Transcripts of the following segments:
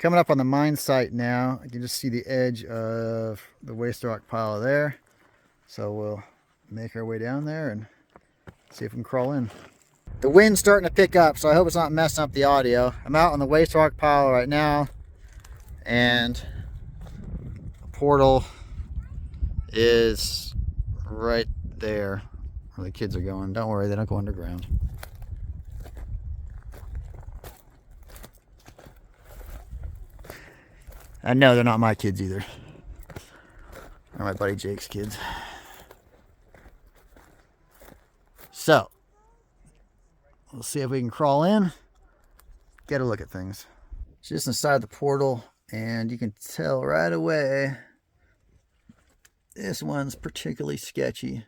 Coming up on the mine site now. I can just see the edge of the waste rock pile there. So we'll make our way down there and see if we can crawl in. The wind's starting to pick up, so I hope it's not messing up the audio. I'm out on the waste rock pile right now, and the portal is right there where the kids are going. Don't worry, they don't go underground. I know they're not my kids either. They're my buddy Jake's kids. So, we'll see if we can crawl in, get a look at things. Just inside the portal, and you can tell right away this one's particularly sketchy.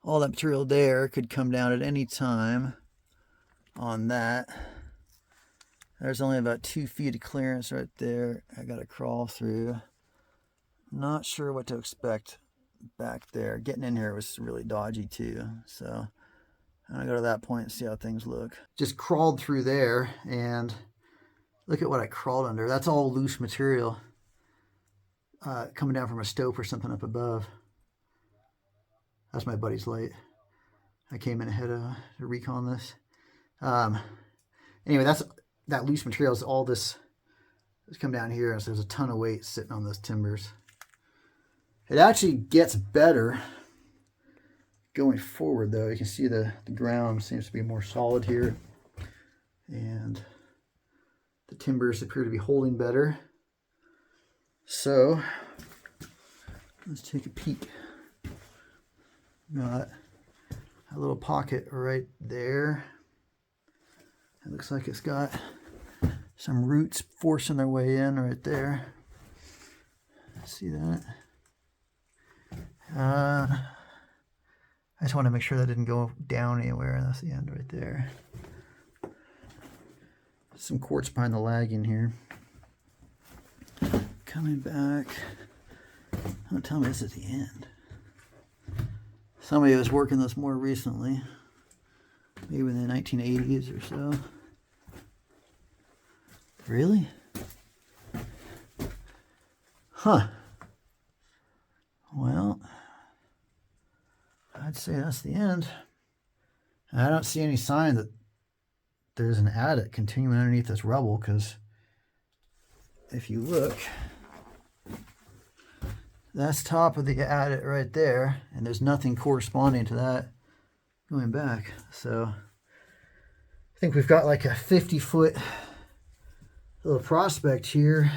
All that material there could come down at any time on that. There's only about 2 feet of clearance right there. I gotta crawl through. Not sure what to expect back there. Getting in here was really dodgy too. So I'm gonna go to that point and see how things look. Just crawled through there, and look at what I crawled under. That's all loose material coming down from a stope or something up above. That's my buddy's light. I came in ahead to recon this. Anyway, that loose material is all this has come down here, so there's a ton of weight sitting on those timbers. It actually gets better going forward, though. You can see the ground seems to be more solid here, and the timbers appear to be holding better. So let's take a peek. Got a little pocket right there. It looks like it's got some roots forcing their way in right there. See that? I just want to make sure that didn't go down anywhere, and that's the end right there. Some quartz behind the lagging here. Coming back. Don't tell me this is the end. Somebody was working this more recently. Maybe in the 1980s or so. Really? Huh. Well, I'd say that's the end. I don't see any sign that there's an adit continuing underneath this rubble, because if you look, that's top of the adit right there, and there's nothing corresponding to that going back. So I think we've got like a 50-foot little prospect here,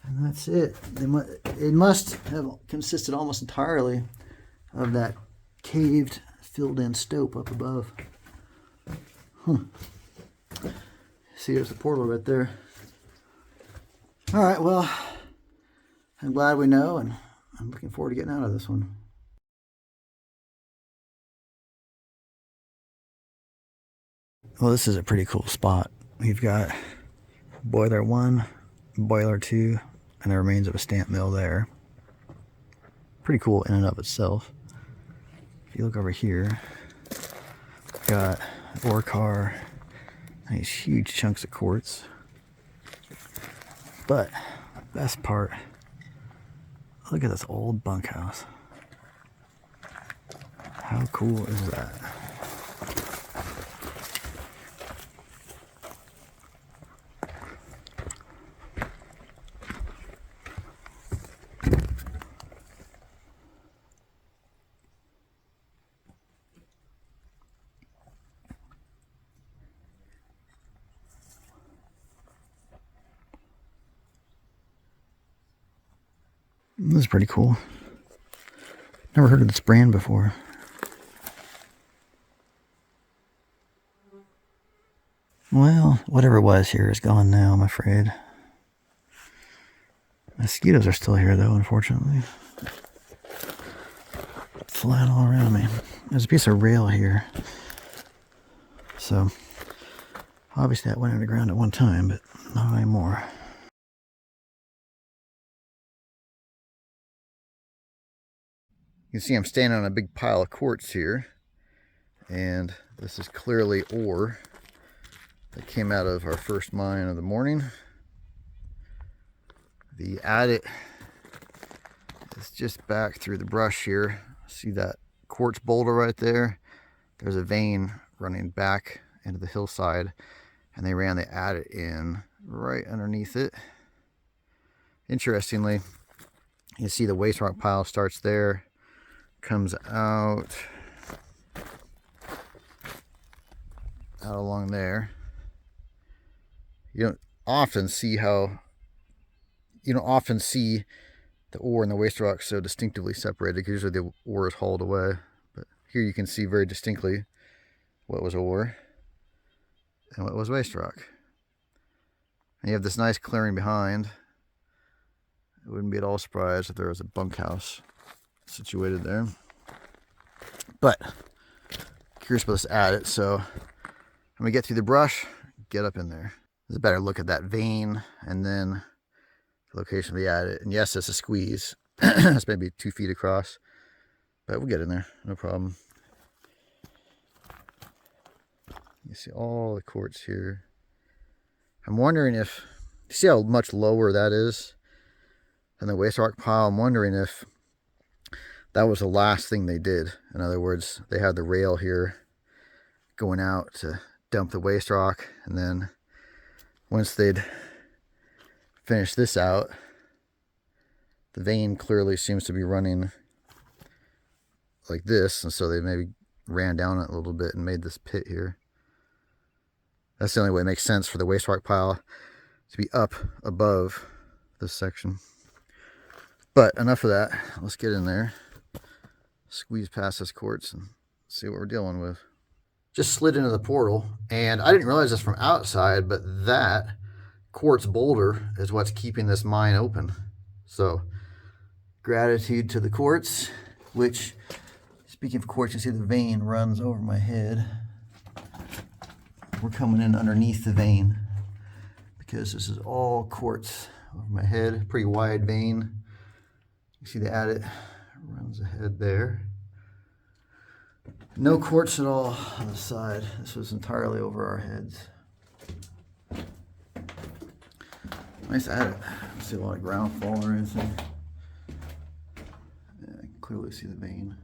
and that's it. It must have consisted almost entirely of that caved, filled in stope up above. See, there's the portal right there. All right, well, I'm glad we know, and I'm looking forward to getting out of this one. Well, this is a pretty cool spot. We've got boiler 1, boiler 2, and the remains of a stamp mill there. Pretty cool in and of itself. If you look over here, we've got an ore car, these huge chunks of quartz. But the best part, look at this old bunkhouse. How cool is that? This is pretty cool. Never heard of this brand before. Well, whatever it was here is gone now, I'm afraid. Mosquitoes are still here, though, unfortunately. Flying all around me. There's a piece of rail here. So, obviously that went underground at one time, but not anymore. You can see I'm standing on a big pile of quartz here, and this is clearly ore. that came out of our first mine of the morning. The adit is just back through the brush here. See that quartz boulder right there? There's a vein running back into the hillside, and they ran the adit in right underneath it. Interestingly, you see the waste rock pile starts there, comes out along there. You don't often see the ore and the waste rock so distinctively separated, because usually the ore is hauled away. But here you can see very distinctly what was ore and what was waste rock. And you have this nice clearing behind. I wouldn't be at all surprised if there was a bunkhouse situated there. But curious about this adit, so when we get through the brush, get up in there. There's a better look at that vein and then the location of the adit. And yes, it's a squeeze. It's maybe 2 feet across, but we'll get in there, no problem. You see all the quartz here. I'm wondering if, you see how much lower that is than the waste rock pile? I'm wondering if that was the last thing they did. In other words, they had the rail here going out to dump the waste rock, and then once they'd finished this out, the vein clearly seems to be running like this, and so they maybe ran down it a little bit and made this pit here. That's the only way it makes sense for the waste rock pile to be up above this section. But enough of that. Let's get in there, squeeze past this quartz, and see what we're dealing with. Just slid into the portal, and I didn't realize this from outside, but that quartz boulder is what's keeping this mine open. So gratitude to the quartz, which, speaking of quartz, you see the vein runs over my head. We're coming in underneath the vein because this is all quartz over my head. Pretty wide vein. You see the adit runs ahead there. No quartz at all on the side. This was entirely over our heads. Nice adit. Don't see a lot of ground fall or anything. Yeah, I can clearly see the vein.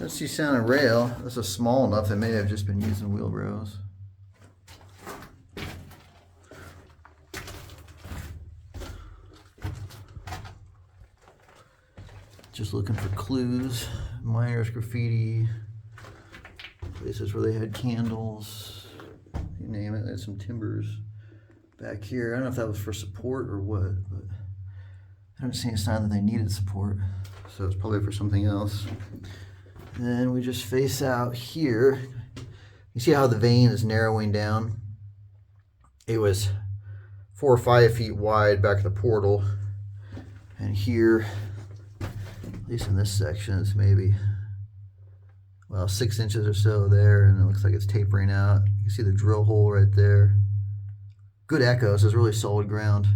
Don't see sign of rail. This is small enough they may have just been using wheelbarrows. Just looking for clues, miners graffiti, places where they had candles, you name it. There's some timbers back here. I don't know if that was for support or what, but I don't see any sign that they needed support, so it's probably for something else. And then we just face out here. You see how the vein is narrowing down? It was 4 or 5 feet wide back at the portal, and here, at least in this section, it's maybe, well, 6 inches or so there, and it looks like it's tapering out. You can see the drill hole right there. Good echoes. It's really solid ground.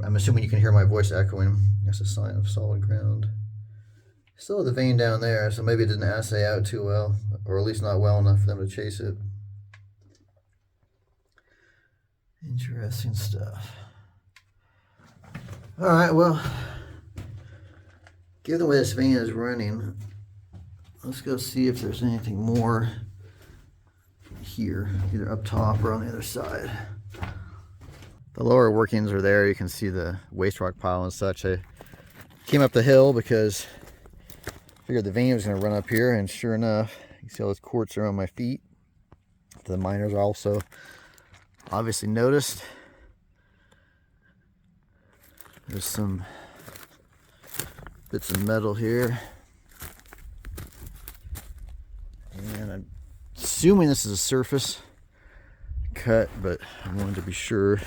I'm assuming you can hear my voice echoing. That's a sign of solid ground. Still have the vein down there, so maybe it didn't assay out too well, or at least not well enough for them to chase it. Interesting stuff. All right, well, given the way this vein is running, let's go see if there's anything more here, either up top or on the other side. The lower workings are there. You can see the waste rock pile and such. I came up the hill because I figured the vein was going to run up here, and sure enough, you see all those quartz are on my feet. The miners also obviously noticed. There's some bits of metal here, and I'm assuming this is a surface cut, but I wanted to be sure.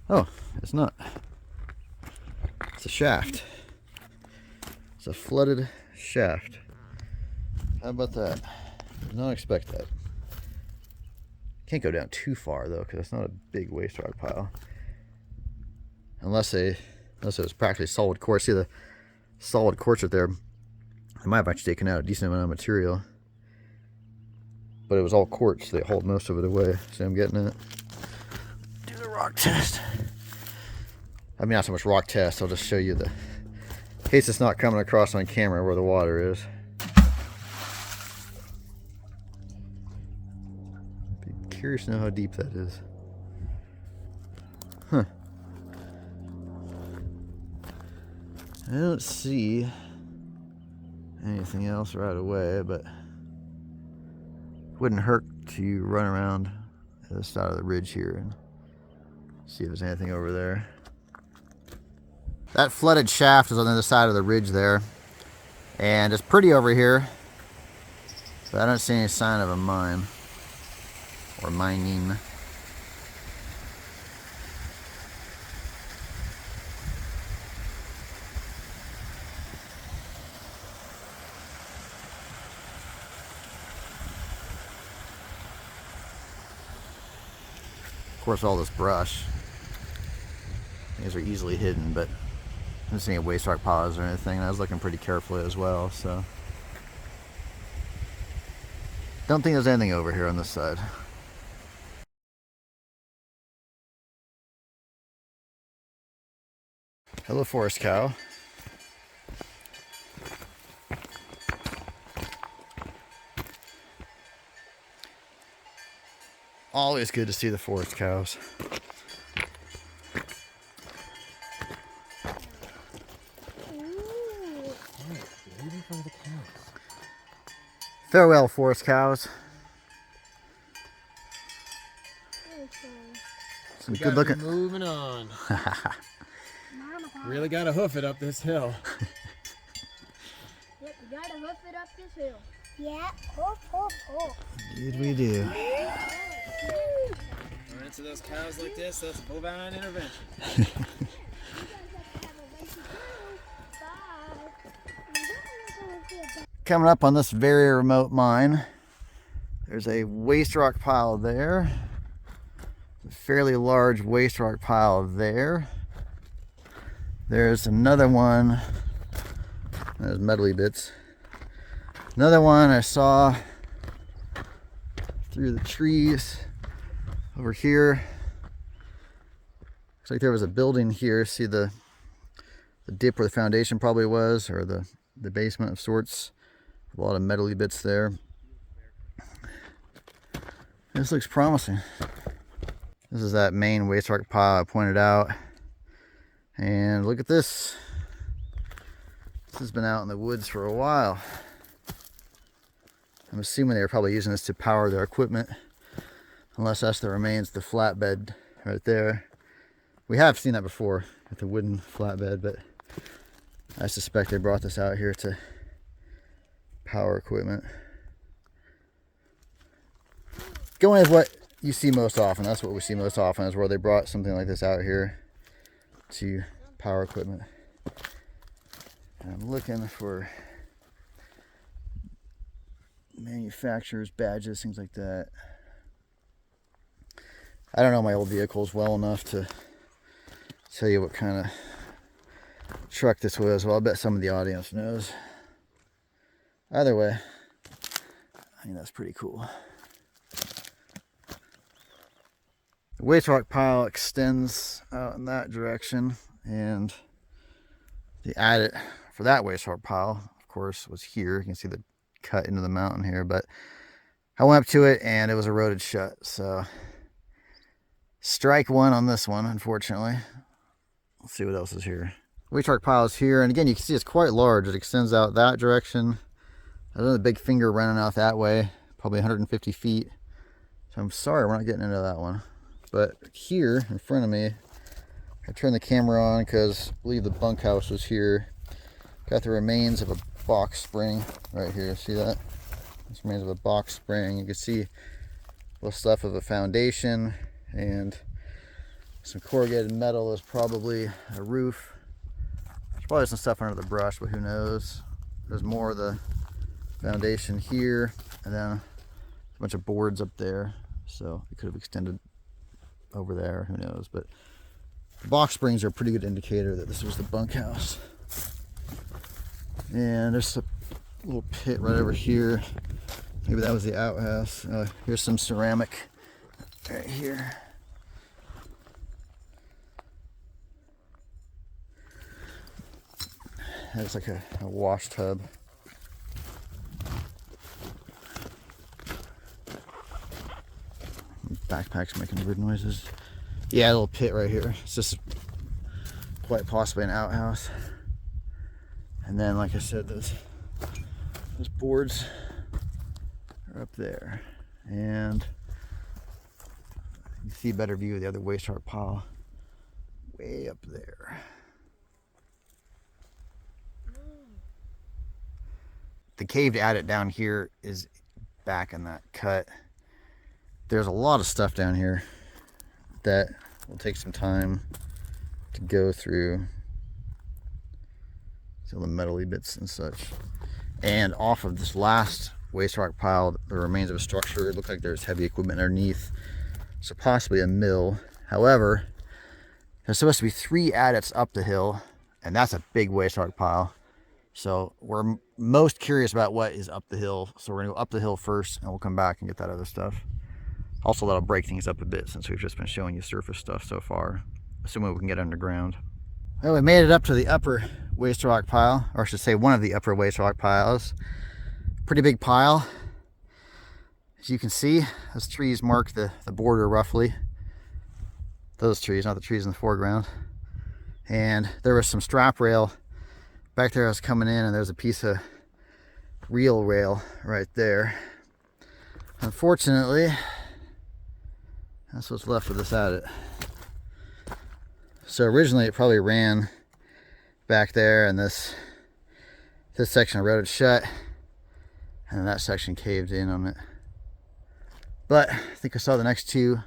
Oh, it's not. It's a shaft. It's a flooded shaft. How about that? Did not expect that. Can't go down too far though, because it's not a big waste rock pile. unless it was practically solid quartz. See the solid quartz right there? I might have actually taken out a decent amount of material, but it was all quartz. They hauled most of it away. See, I'm getting it. Do the rock test. I mean, not so much rock test. I'll just show you the, in case it's not coming across on camera where the water is. Be curious to know how deep that is. Huh. I don't see anything else right away, but wouldn't hurt to run around the side of the ridge here and see if there's anything over there. That flooded shaft is on the other side of the ridge there, and it's pretty over here, but I don't see any sign of a mine or mining. Of course, all this brush, these are easily hidden, but I didn't see any waste rock piles or anything, and I was looking pretty carefully as well, so don't think there's anything over here on this side. Hello, forest cow. Always good to see the forest cows. Farewell, forest cows. Some good looking. Moving on. Really gotta hoof it up this hill. Yep, you gotta hoof it up this hill. Yeah, hoof, hoof, hoof. Indeed we do. Run into those cows like this, that's bovine intervention. Coming up on this very remote mine, there's a waste rock pile there. A fairly large waste rock pile there. There's another one. There's metally bits. Another one I saw through the trees over here. Looks like there was a building here. See the dip where the foundation probably was, or the basement of sorts. A lot of metally bits there. This looks promising. This is that main waste rock pile I pointed out. And look at this. This has been out in the woods for a while. I'm assuming they were probably using this to power their equipment. Unless that's the remains of the flatbed right there. We have seen that before with the wooden flatbed, but I suspect they brought this out here to power equipment. Going with what you see most often. That's what we see most often, is where they brought something like this out here to power equipment. And I'm looking for manufacturers, badges, things like that. I don't know my old vehicles well enough to tell you what kind of truck this was. Well, I bet some of the audience knows. Either way, I think that's pretty cool. The waste rock pile extends out in that direction, and the adit for that waste rock pile, of course, was here. You can see the cut into the mountain here, but I went up to it and it was eroded shut, so strike one on this one, unfortunately. Let's see what else is here. Waste rock pile is here, and again, you can see it's quite large. It extends out that direction. There's another big finger running out that way, probably 150 feet. So I'm sorry we're not getting into that one. But here in front of me, I turned the camera on because I believe the bunkhouse was here. Got the remains of a box spring right here. See that? This remains of a box spring. You can see what's left of a foundation and some corrugated metal. Is probably a roof. There's probably some stuff under the brush, but who knows? There's more of the foundation here, and then a bunch of boards up there. So it could have extended over there. Who knows? But The box springs are a pretty good indicator that this was the bunkhouse. And there's a little pit right over here. Maybe that was the outhouse. Here's some ceramic right here. That's like a wash tub. Backpack's making weird noises. Yeah, a little pit right here. It's just quite possibly an outhouse. And then, like I said, those boards are up there. And you can see a better view of the other waste rock pile way up there. The caved adit down here is back in that cut. There's a lot of stuff down here that will take some time to go through. See all the metally bits and such. And off of this last waste rock pile, the remains of a structure. It looked like there's heavy equipment underneath, so possibly a mill. However, there's supposed to be 3 adits up the hill, and that's a big waste rock pile. So we're most curious about what is up the hill. So we're gonna go up the hill first, and we'll come back and get that other stuff. Also, that'll break things up a bit since we've just been showing you surface stuff so far, assuming we can get underground. Well, we made it up to the upper waste rock pile, or I should say one of the upper waste rock piles. Pretty big pile. As you can see, those trees mark the border roughly. Those trees, not the trees in the foreground. And there was some strap rail back there. I was coming in, and there's a piece of reel rail right there. Unfortunately, that's what's left of this adit. So originally it probably ran back there, and this section eroded shut, and then that section caved in on it. But I think I saw the next 2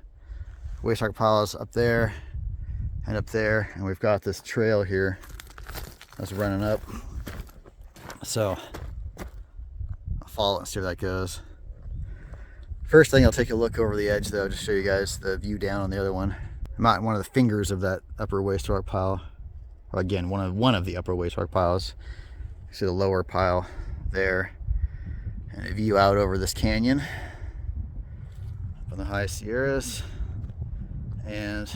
waste rock piles up there and up there, and we've got this trail here that's running up. So I'll follow it and see where that goes. First thing, I'll take a look over the edge though, to show you guys the view down on the other one. I'm at one of the fingers of that upper waste rock pile. Well, again, one of the upper waste rock piles. You see the lower pile there, and a view out over this canyon up in the high Sierras. And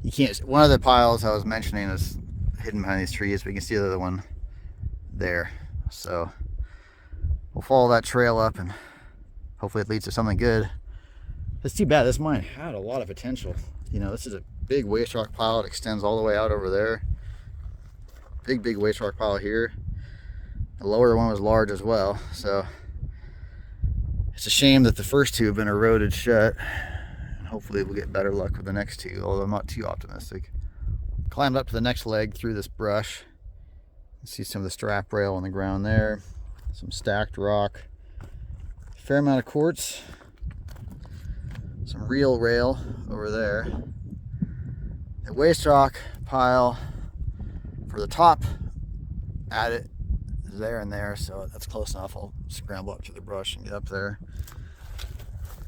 you can't. One of the piles I was mentioning is hidden behind these trees, but you can see the other one there. So we'll follow that trail up, and hopefully it leads to something good. It's too bad. This mine had a lot of potential. You know, this is a big waste rock pile. It extends all the way out over there. Big waste rock pile here. The lower one was large as well. So it's a shame that the first 2 have been eroded shut. And hopefully we'll get better luck with the next 2, although I'm not too optimistic. Climbed up to the next leg through this brush. You see some of the strap rail on the ground there. Some stacked rock. Fair amount of quartz. Some reel rail over there. The waste rock pile for the top adit is there and there, so that's close enough. I'll scramble up to the brush and get up there.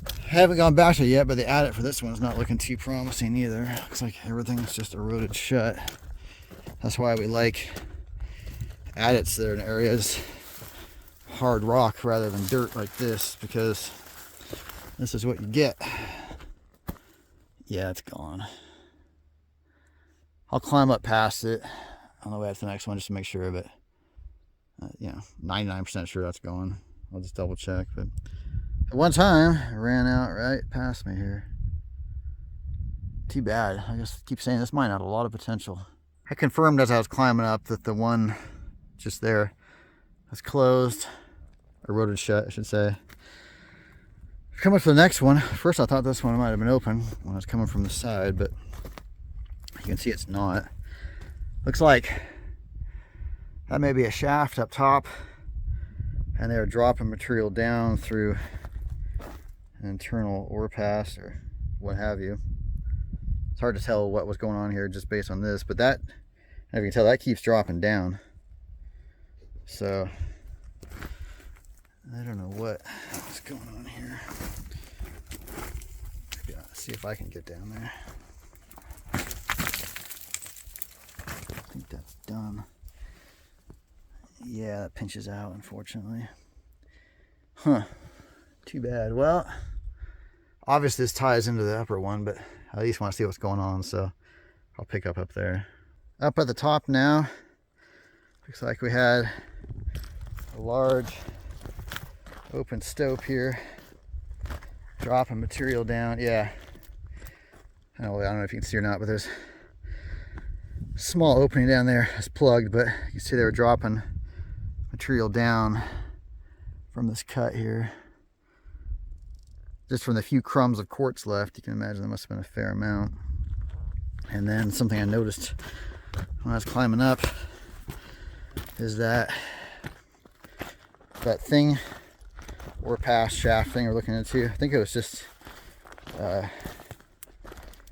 I haven't gone back to it yet, but the adit for this one's not looking too promising either. Looks like everything's just eroded shut. That's why we like adits that are in areas hard rock rather than dirt like this, because this is what you get. Yeah, it's gone. I'll climb up past it on the way up to the next one just to make sure of it. You know, 99% sure that's gone. I'll just double check. But at one time, it ran out right past me here. Too bad. I just keep saying this mine had a lot of potential. I confirmed as I was climbing up that the one just there was closed, eroded shut, I should say. Coming to the next one. First I thought this one might have been open when I was coming from the side, but you can see it's not. Looks like that may be a shaft up top, and they're dropping material down through an internal ore pass or what have you. It's hard to tell what was going on here just based on this, but that, as you can tell, that keeps dropping down. So I don't know what's going on here. Maybe I'll see if I can get down there. done. Yeah, that pinches out, unfortunately. Huh. Too bad. Well, obviously this ties into the upper one, but I at least want to see what's going on, so I'll pick up there. Up at the top now, looks like we had a large open stope here, dropping material down. Yeah, I don't know if you can see or not, but there's a small opening down there. It's plugged, but you can see they were dropping material down from this cut here. Just from the few crumbs of quartz left, you can imagine there must have been a fair amount. And then something I noticed when I was climbing up is that thing, or past shaft thing we're looking into. I think it was just I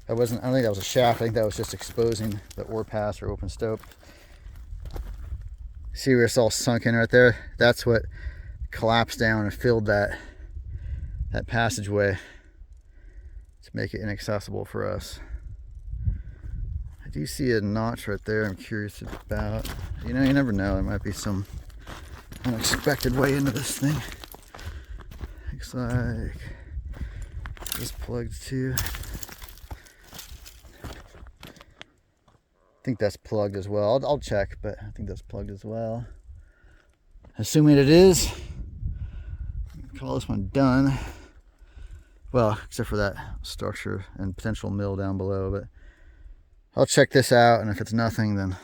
don't think that was a shaft. I think that was just exposing the ore pass or open stope. See where it's all sunk in right there? That's what collapsed down and filled that passageway to make it inaccessible for us. I do see a notch right there I'm curious about. You know, you never know. There might be some unexpected way into this thing. Looks like it's plugged too. I think that's plugged as well. I'll check, but I think that's plugged as well. Assuming it is, call this one done. Well, except for that structure and potential mill down below, but I'll check this out, and if it's nothing, then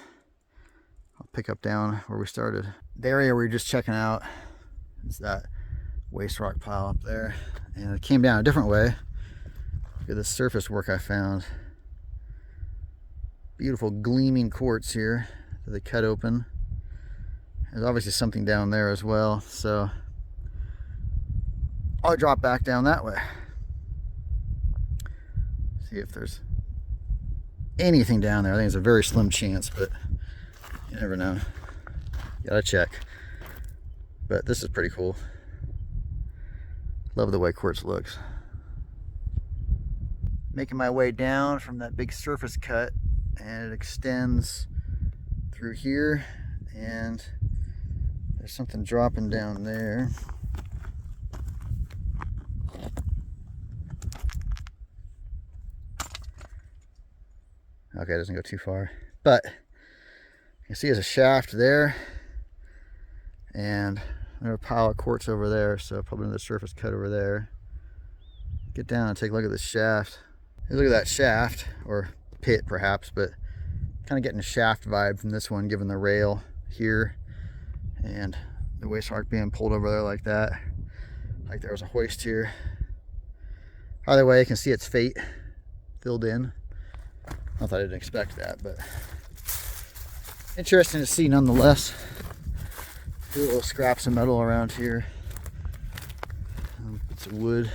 I'll pick up down where we started. The area we were just checking out is that waste rock pile up there, and it came down a different way. Look at this surface work I found. Beautiful gleaming quartz here that they cut open. There's obviously something down there as well, so I'll drop back down that way. See if there's anything down there. I think it's a very slim chance, but you never know. Gotta check. But this is pretty cool. Love the way quartz looks. Making my way down from that big surface cut, and it extends through here, and there's something dropping down there. Okay, it doesn't go too far, but you can see there's a shaft there, and there's a pile of quartz over there, so probably another surface cut over there. Get down and take a look at this shaft. Look at that shaft, or pit perhaps, but kind of getting a shaft vibe from this one, given the rail here and the waste rock being pulled over there like that, like there was a hoist here. Either way, you can see its fate filled in. Not that I didn't expect that, but interesting to see nonetheless. Little scraps of metal around here, bits of wood.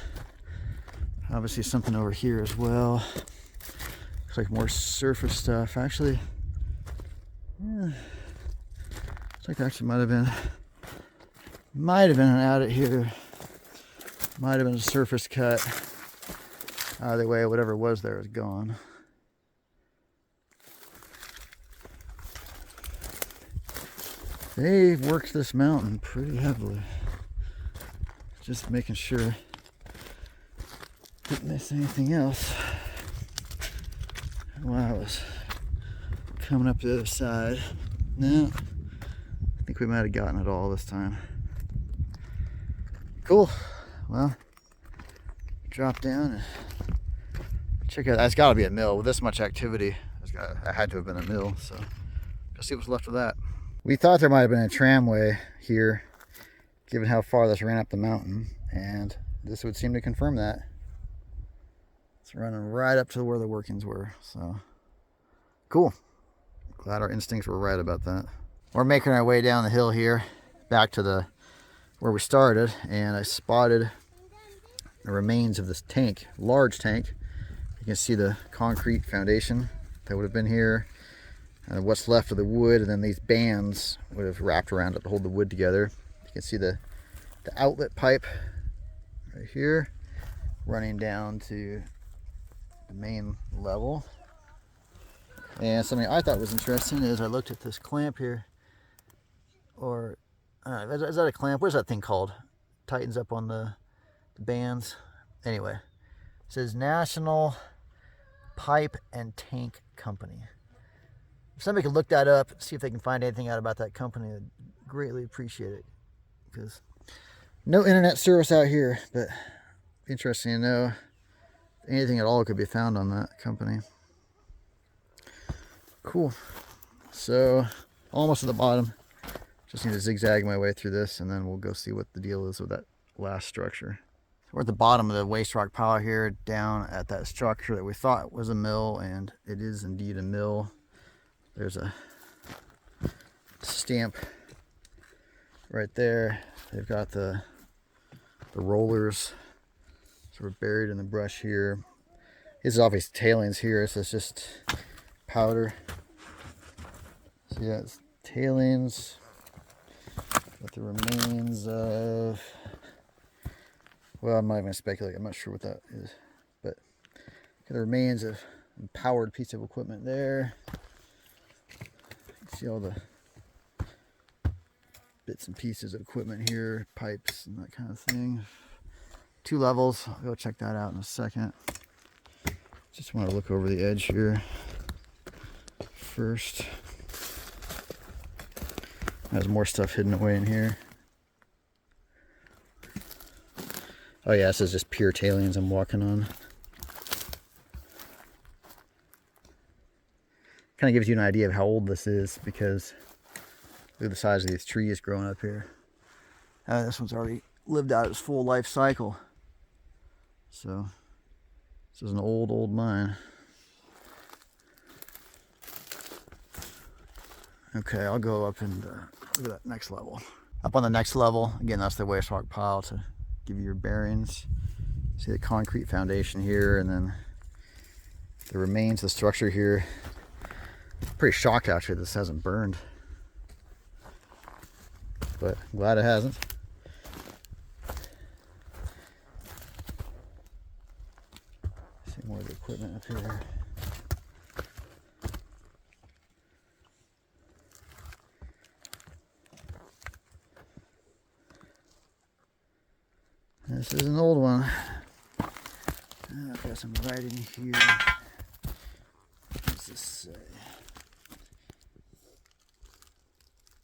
Obviously something over here as well. Looks like more surface stuff. Actually, yeah, looks like actually might have been an adit here. Might have been a surface cut. Either way, whatever it was there is gone. They've worked this mountain pretty heavily. Just making sure didn't miss anything else while I was coming up the other side. No, I think we might have gotten it all this time. Cool. Well, drop down and check out. That's got to be a mill with this much activity. That had to have been a mill. So let's see what's left of that. We thought there might have been a tramway here, given how far this ran up the mountain, and this would seem to confirm that. It's running right up to where the workings were, so cool. Glad our instincts were right about that. We're making our way down the hill here, back to where we started, and I spotted the remains of this tank, large tank. You can see the concrete foundation that would have been here, and what's left of the wood, and then these bands would have wrapped around it to hold the wood together. You can see the outlet pipe right here running down to the main level. And something I thought was interesting is I looked at this clamp here, or is that a clamp? What is that thing called? Tightens up on the bands. Anyway, it says National Pipe and Tank Company. If somebody could look that up, see if they can find anything out about that company, I'd greatly appreciate it. Because no internet service out here, but interesting to know if anything at all could be found on that company. Cool. So almost at the bottom. Just need to zigzag my way through this, and then we'll go see what the deal is with that last structure. We're at the bottom of the waste rock pile here, down at that structure that we thought was a mill, and it is indeed a mill. There's a stamp right there. They've got the rollers sort of buried in the brush here. This is obviously tailings here, so it's just powder. So yeah, it's tailings with the remains of, well, I'm not even gonna speculate, I'm not sure what that is, but the remains of a powered piece of equipment there. You can see all the bits and pieces of equipment here, pipes and that kind of thing. 2 levels, I'll go check that out in a second. Just want to look over the edge here first. There's more stuff hidden away in here. Oh yeah, this is just pure tailings I'm walking on. Kind of gives you an idea of how old this is, because look at the size of these trees growing up here. This one's already lived out its full life cycle. So this is an old mine. Okay, I'll go up and look at that next level. Up on the next level, again, that's the waste rock pile to give you your bearings. See the concrete foundation here, and then the remains of the structure here. Pretty shocked actually this hasn't burned, but I'm glad it hasn't. See more of the equipment up here. This is an old one. I've got some writing here. What does this say?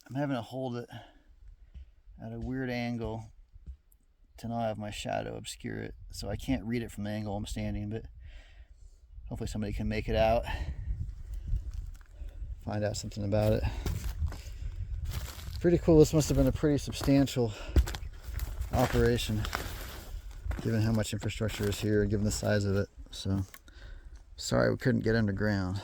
I'm having to hold it at a weird angle to not have my shadow obscure it, so I can't read it from the angle I'm standing, but hopefully somebody can make it out, find out something about it. Pretty cool. This must have been a pretty substantial operation, given how much infrastructure is here, given the size of it. So sorry we couldn't get underground.